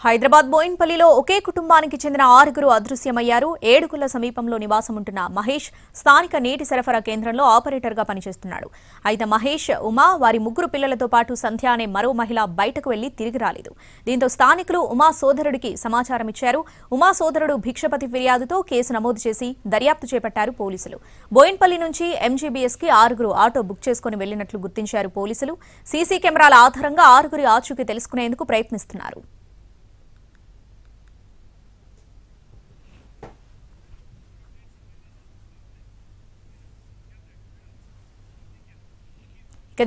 హైదరాబాద్ బోయిన్పల్లిలో ఒకే కుటుంబానికి చెందిన 6గురు అదృశ్యమయ్యారు. ఏడుగుల సమీపంలో నివాసం ఉంటున్న మహేష్ స్థానిక నీటి సరఫరా కేంద్రంలో ఆపరేటర్గా పనిచేస్తున్నాడు. అయితే మహేష్, ఉమా, వారి 3 పిల్లలతో పాటు సంధ్య అనే మరో మహిళ బయటకు వెళ్లి తిరిగి రాలేదు. దీంతో స్థానికులు ఉమా సోదరుడికి సమాచారం ఇచ్చారు. ఉమా సోదరుడు భిక్షపతి ఫిర్యాదుతో కేసు నమోదు చేసి దర్యాప్తు చేపట్టారు పోలీసులు. బోయిన్పల్లి నుంచి ఎంజీబీఎస్ కి 6గురు ఆటో బుక్ చేసుకుని వెళ్లినట్లు గుర్తించారు పోలీసులు. సీసీ కెమెరాల ఆధారంగా 6గురి ఆచూకీ తెలుసుకునేందుకు ప్రయత్నిస్తున్నారు.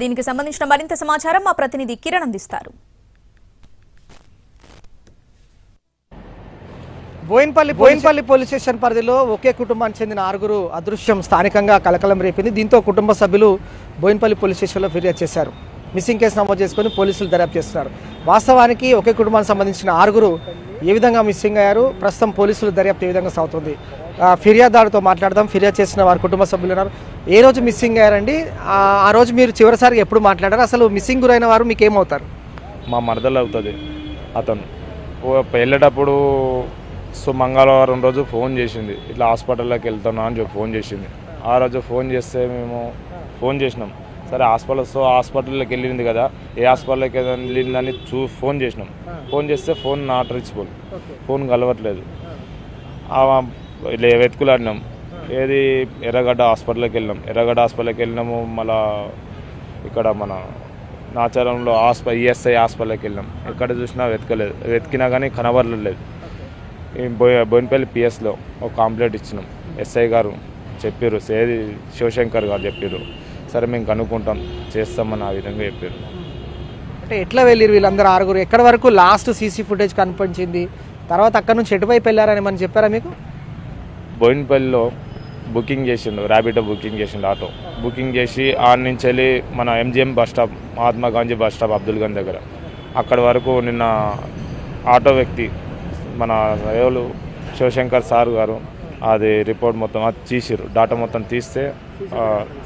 దీనికి సంబంధించిన మరింత సమాచారం మా ప్రతినిధి కిరణ్ అందిస్తారు. బోయిన్పల్లి పోలీస్ స్టేషన్ పరిధిలో ఒకే కుటుంబానికి చెందిన 6గురు అదృశ్యం స్థానికంగా కలకలం రేపింది. దీంతో కుటుంబ సభ్యులు బోయిన్పల్లి పోలీస్ స్టేషన్లో ఫిర్యాదు చేశారు. మిస్సింగ్ కేసు నమోదు చేసుకుని పోలీసులు దర్యాప్తు చేస్తున్నారు. వాస్తవానికి ఒకే కుటుంబానికి సంబంధించిన 6గురు ఏ విధంగా మిస్సింగ్ అయ్యారు, ప్రస్తుతం పోలీసులు దర్యాప్తు ఏ విధంగా సాగుతుంది, ఫిర్యాదుదారుతో మాట్లాడదాం. ఫిర్యాదు చేసిన వారి కుటుంబ సభ్యులు ఉన్నారు. ఏ రోజు మిస్సింగ్ అయ్యారండి? ఆ రోజు మీరు చివరిసారిగా ఎప్పుడు మాట్లాడారు? అసలు మిస్సింగ్ గురైన వారు మీకు ఏమవుతారు? మా మరదలు అవుతుంది. అతను వెళ్ళేటప్పుడు మంగళవారం రోజు ఫోన్ చేసింది, ఇట్లా హాస్పిటల్లోకి వెళ్తున్నా అని చెప్పి ఫోన్ చేసింది. ఆ రోజు ఫోన్ చేస్తే మేము ఫోన్ చేసినాం. సరే హాస్పిటల్లోకి వెళ్ళింది కదా, ఏ హాస్పిటల్లోకి వెళ్ళిందని ఫోన్ చేసినాం. ఫోన్ చేస్తే ఫోన్ నాట్ రీచబుల్, ఫోన్ కలవట్లేదు. వెతుకులాడినాం. ఏది ఎర్రగడ్డ హాస్పిటల్కి వెళ్ళినాము. మళ్ళా ఇక్కడ మన నాచారంలో ఈఎస్ఐ హాస్పిటల్కి వెళ్ళినాం. ఎక్కడ చూసినా వెతికినా కానీ కనబడలేదు. బోయిన్పల్లి పిఎస్లో ఒక కంప్లైంట్ ఇచ్చినాం. ఎస్ఐ గారు చెప్పారు, ఏది శివశంకర్ గారు చెప్పారు, సరే మేము కనుక్కుంటాం చేస్తామని ఆ విధంగా చెప్పారు. అంటే ఎట్లా వెళ్ళారు వీళ్ళందరూ 6గురు? ఎక్కడి వరకు లాస్ట్ సీసీ ఫుటేజ్ కనిపించింది? తర్వాత అక్కడ నుంచి ఎటువైపు వెళ్ళారని మనం చెప్పారా మీకు? బోయిన్పల్లిలో బుకింగ్ చేసిండు, ర్యాపిడో బుకింగ్ చేసిండు. ఆటో బుకింగ్ చేసి ఆడ నుంచి వెళ్ళి మన MGM bus stop, Mahatma Gandhi bus stop, Abdul Ganj దగ్గర అక్కడి వరకు నిన్న ఆటో వ్యక్తి మన ఎవరు శివశంకర్ సార్ గారు అది రిపోర్ట్ మొత్తం అది తీసిరు. డాటా మొత్తం తీస్తే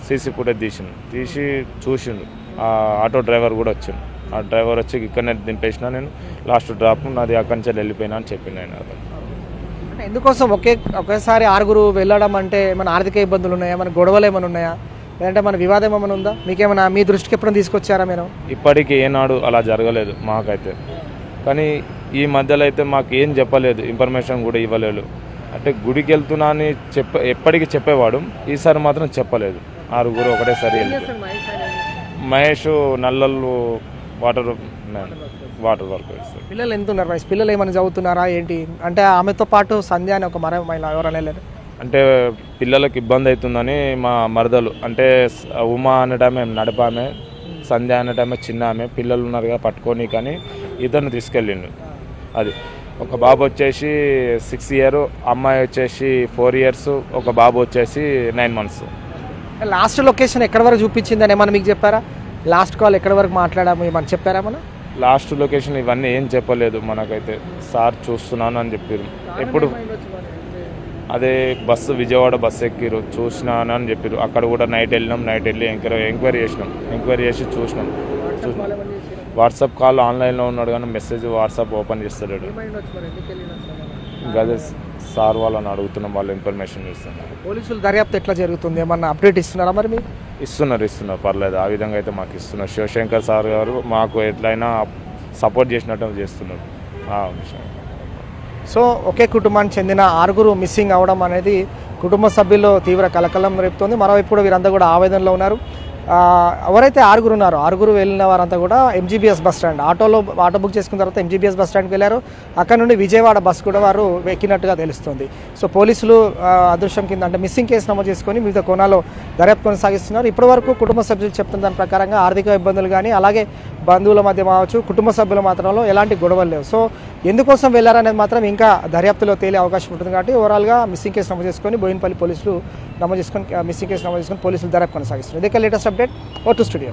సీసీ ఫుటేజ్ తీసి చూసిండు. ఆ ఆటో డ్రైవర్ కూడా వచ్చిండు. ఆ డ్రైవర్ వచ్చి ఇక్కడనే దింపేసిన, నేను లాస్ట్ డ్రాప్ నాది అక్కడి నుంచి వెళ్ళిపోయినా అని చెప్పిండు ఆయన. అంటే ఎందుకోసం ఒకేసారి 6గురు వెళ్ళడం అంటే మన ఆర్థిక ఇబ్బందులు ఉన్నాయా, మన గొడవలు ఏమైనా ఉన్నాయా, లేదంటే మన వివాదం ఏమైనా ఉందా? మీకేమైనా మీ దృష్టికి ఎప్పుడైనా తీసుకొచ్చారా మీరు? ఇప్పటికీ ఏనాడు అలా జరగలేదు మాకైతే. కానీ ఈ మధ్యలో అయితే మాకు ఏం చెప్పలేదు, ఇన్ఫర్మేషన్ కూడా ఇవ్వలేదు. అంటే గుడికి వెళ్తున్నా అని ఎప్పటికీ చెప్పేవాడు, ఈసారి మాత్రం చెప్పలేదు. 6గురు ఒకటేసారి వెళ్ళిపోయారు. మహేష్ నల్లలు వాటర్ వర్క్ చేస్తారు. పిల్లలు ఎంత ఉన్నారు వయసు? పిల్లలు ఏమైనా చదువుతున్నారా ఏంటి? అంటే ఆమెతో పాటు సంధ్య అని ఒక మహిళ ఎవరైనా వెళ్ళారు? అంటే పిల్లలకు ఇబ్బంది అవుతుందని మా మరదలు, అంటే ఉమా అనే టైం నడిపామే, సంధ్య అనే టైం చిన్న ఆమె, పిల్లలు ఉన్నారు కదా పట్టుకొని, కానీ ఇతను తీసుకెళ్ళిండు. అది ఒక బాబు వచ్చేసి 6 years, అమ్మాయి వచ్చేసి 4 years, ఒక బాబు వచ్చేసి 9 months. లాస్ట్ లొకేషన్ ఎక్కడి వరకు చూపించిందని ఏమన్నా మీకు చెప్పారా? లాస్ట్ కాల్ ఎక్కడి వరకు మాట్లాడాము ఏమన్నా చెప్పారా? మనం లాస్ట్ లొకేషన్ ఇవన్నీ ఏం చెప్పలేదు మనకైతే. సార్ చూస్తున్నాను అని చెప్పారు. ఎప్పుడు అదే బస్సు విజయవాడ బస్సు ఎక్కిరు, చూసినాను అని చెప్పారు. అక్కడ కూడా నైట్ వెళ్ళి ఎంక్వైరీ చేసి చూసినాం. వాట్సాప్ కాల్ ఆన్లైన్లో ఉన్నాడు కానీ మెసేజ్ వాట్సాప్ ఓపెన్ చేస్తలేడు. గదే సార్ వాళ్ళని అడుగుతున్నాం, వాళ్ళు ఇన్ఫర్మేషన్ ఇస్తున్నారు. పోలీసులు దర్యాప్తు ఎట్లా జరుగుతుంది? ఏమన్నా అప్డేట్ ఇస్తున్నారా మరి మీరు? ఇస్తున్నారు, పర్లేదు. ఆ విధంగా అయితే మాకు ఇస్తున్నారు. శివశంకర్ సార్ గారు మాకు ఎట్లయినా సపోర్ట్ చేసినట్టు చేస్తున్నారు ఆ విషయం. సో ఒకే కుటుంబానికి చెందిన 6గురు మిస్సింగ్ అవడం అనేది కుటుంబ సభ్యుల్లో తీవ్ర కలకలం రేపుతోంది. మరోవైపు వీరంతా కూడా ఆవేదనలో ఉన్నారు. ఎవరైతే 6గురు ఉన్నారో 6గురు వెళ్ళిన వారంతా కూడా MGBS bus stand auto book చేసుకున్న తర్వాత ఎంజీబీఎస్ బస్ స్టాండ్కి వెళ్ళారు. అక్కడ నుండి విజయవాడ బస్ కూడా వారు ఎక్కినట్టుగా తెలుస్తుంది. సో పోలీసులు అదృశ్యం కింద అంటే మిస్సింగ్ కేసు నమోదు చేసుకొని వివిధ కోణాల్లో దర్యాప్తు కొనసాగిస్తున్నారు. ఇప్పటివరకు కుటుంబ సభ్యులు చెప్తున్న దాని ప్రకారంగా ఆర్థిక ఇబ్బందులు కానీ, అలాగే బంధువుల మధ్య కావచ్చు, కుటుంబ సభ్యుల మాత్రంలో ఎలాంటి గొడవలు లేవు. సో ఎందుకోసం వెళ్ళారనేది మాత్రం ఇంకా దర్యాప్తులో తేలే అవకాశం ఉంటుంది. కాబట్టి ఓవరాల్గా మిస్సింగ్ కేసు నమోదు చేసుకొని బోయిన్పల్లి పోలీసులు మిస్సింగ్ కేసు నమోదు చేసుకొని పోలీసులు దర్యాప్తు కొనసాగిస్తున్నారు. ఇదే latest update. Over to studio.